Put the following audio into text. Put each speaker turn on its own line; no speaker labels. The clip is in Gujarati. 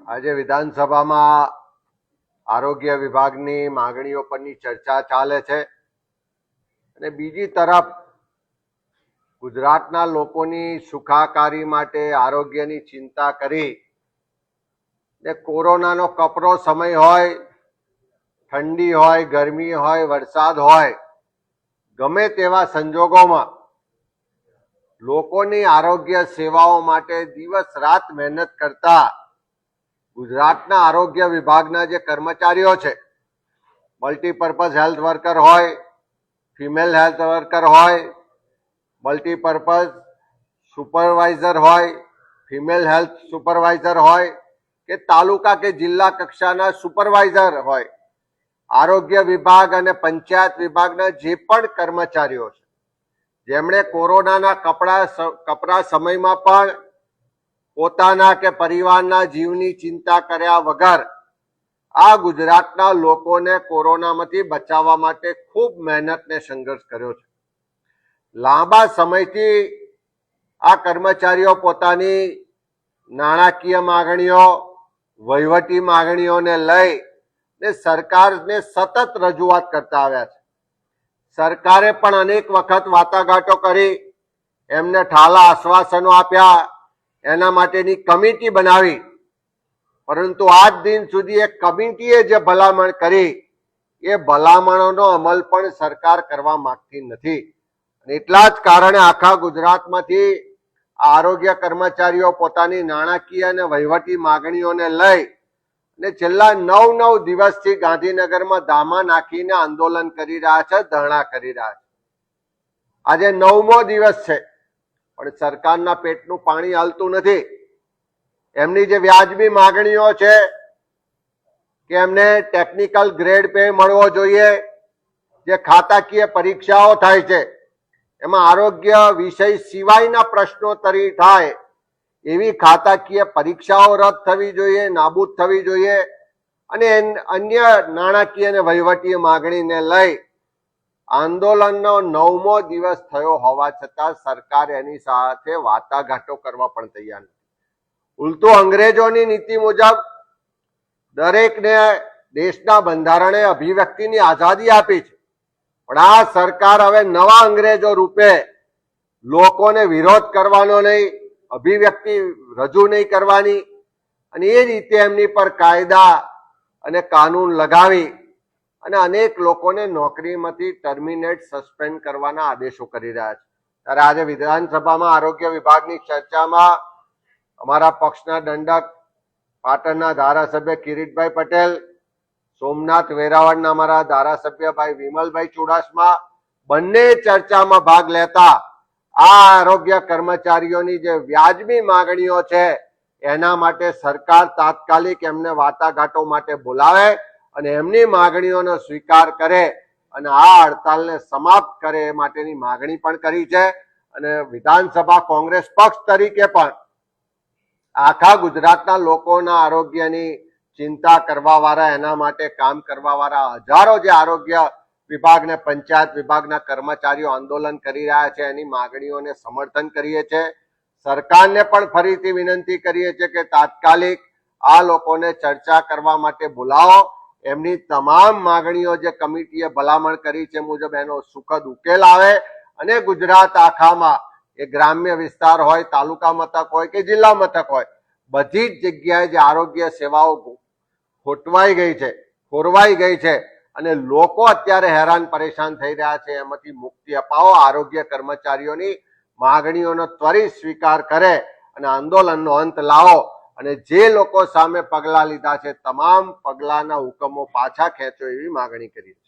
આજે વિધાનસભામાં આરોગ્ય વિભાગની માંગણીઓ પરની ચર્ચા ચાલે છે અને બીજી તરફ ગુજરાતના લોકોની સુખાકારી માટે આરોગ્યની ચિંતા કરી ને કોરોનાનો કપરો સમય હોય, ઠંડી હોય, ગરમી હોય, વરસાદ હોય, ગમે તેવા સંજોગોમાં લોકોની આરોગ્ય સેવાઓ માટે દિવસ રાત મહેનત કરતા ગુજરાતના આરોગ્ય વિભાગના જે કર્મચારીઓ છે, મલ્ટીપર્પઝ હેલ્થ વર્કર હોય, ફિમેલ હેલ્થ વર્કર હોય, મલ્ટીપર્પઝ સુપરવાઇઝર હોય, ફિમેલ હેલ્થ સુપરવાઇઝર હોય કે તાલુકા કે જિલ્લા કક્ષાના સુપરવાઇઝર હોય, આરોગ્ય વિભાગ અને પંચાયત વિભાગના જે પણ કર્મચારીઓ છે, જેમણે કોરોનાના કપરા સમયમાં પણ પોતાના કે પરિવારના જીવની ચિંતા કર્યા વગર આ ગુજરાતના લોકોને કોરોનામાંથી બચાવવા માટે ખૂબ મહેનત ને સંઘર્ષ કર્યો છે. લાંબા સમયથી આ કર્મચારીઓ પોતાની નાણાકીય માંગણીઓ, વહીવટી માંગણીઓને લઈ ને સરકારને સતત રજૂઆત કરતા આવ્યા છે. સરકારે પણ અનેક વખત વાટાઘાટો કરી, એમને ઠાલા આશ્વાસનો આપ્યા, એના માટેની કમિટી બનાવી, પરંતુ આજ દિન સુધી એક કમિટીએ જે ભલામણ કરી એ ભલામણોનો અમલ પણ સરકાર કરવા માંગતી નથી. એટલા જ કારણે આખા ગુજરાતમાંથી આરોગ્ય કર્મચારીઓ પોતાની નાણાકીય અને વહીવટી માંગણીઓને લઈ ને છેલ્લા 9 દિવસથી ગાંધીનગરમાં ધામા નાખીને આંદોલન કરી રહ્યા છે, ધરણા કરી રહ્યા છે. આજે 9મો દિવસ છે પણ સરકારના પેટનું પાણી હાલતું નથી. એમની જે વ્યાજબી માંગણીઓ છે કે એમને ટેકનિકલ ગ્રેડ પે મળવો જોઈએ, જે ખાતાકીય પરીક્ષાઓ થાય છે એમાં આરોગ્ય વિષય સિવાયના પ્રશ્નોત્તરી થાય એવી ખાતાકીય પરીક્ષાઓ રદ થવી જોઈએ, નાબૂદ થવી જોઈએ, અને અન્ય નાણાકીય અને વહીવટી માંગણીને લઈ આંદોલનનો 9મો દિવસ થયો હોવા છતાં સરકાર એની સાથે વાટાઘાટો કરવા પણ તૈયાર નથી. ઉલટું અંગ્રેજોની નીતિ મુજબ દરેકને દેશના બંધારણે અભિવ્યક્તિની આઝાદી આપી છે, પણ આ સરકાર હવે નવા અંગ્રેજો રૂપે લોકોને વિરોધ કરવાનો નહીં, અભિવ્યક્તિ રજૂ નહીં કરવાની, અને એ રીતે એમની પર કાયદા અને કાનૂન લગાવી અને અનેક લોકોને નોકરીમાંથી ટર્મિનેટ, સસ્પેન્ડ કરવાના આદેશો કરી રહ્યા છે. ત્યારે આજે વિધાનસભામાં આરોગ્ય વિભાગની ચર્ચામાં અમારા પક્ષના દંડક પાટણના ધારાસભ્ય કિરીટભાઈ પટેલ, સોમનાથ વેરાવળના અમારા ધારાસભ્ય ભાઈ વિમલભાઈ ચુડાસમા બંને ચર્ચામાં ભાગ લેતા આ આરોગ્ય કર્મચારીઓની જે વ્યાજબી માંગણીઓ છે એના માટે સરકાર તાત્કાલિક એમને વાટાઘાટો માટે બોલાવે અને એમની માંગણીઓનો સ્વીકાર કરે અને આ હડતાલને સમાપ્ત કરે એ માટેની માંગણી પણ કરી છે. અને વિધાનસભા કોંગ્રેસ પક્ષ તરીકે પણ આખા ગુજરાતના લોકોના આરોગ્યની ચિંતા કરવા વાળા, એના માટે કામ કરવા વાળા હજારો જે આરોગ્ય વિભાગ ને પંચાયત વિભાગના કર્મચારીઓ આંદોલન કરી રહ્યા છે એની માંગણીઓને સમર્થન કરીએ છીએ. સરકારને પણ ફરીથી વિનંતી કરીએ છીએ કે તાત્કાલિક આ લોકોને ચર્ચા કરવા માટે બોલાવો, એમની તમામ માંગણીઓ જે કમિટીએ ભલામણ કરી છે મુજબ એનો સુખદ ઉકેલ આવે અને ગુજરાત આખામાં એ ગ્રામ્ય વિસ્તાર હોય, તાલુકા મથક હોય કે જિલ્લા મથક હોય, બધી જ જગ્યાએ જે આરોગ્ય સેવાઓ ખોટવાઈ ગઈ છે, ખોરવાઈ ગઈ છે અને લોકો અત્યારે હેરાન પરેશાન થઈ રહ્યા છે, એમાંથી મુક્તિ અપાવો, આરોગ્ય કર્મચારીઓની માંગણીઓનો ત્વરિત સ્વીકાર કરે અને આંદોલનનો અંત લાવો અને જે લોકો સામે પગલાં લીધા છે તમામ પગલાંના હુકમો પાછા ખેંચો એવી માંગણી કરી છે.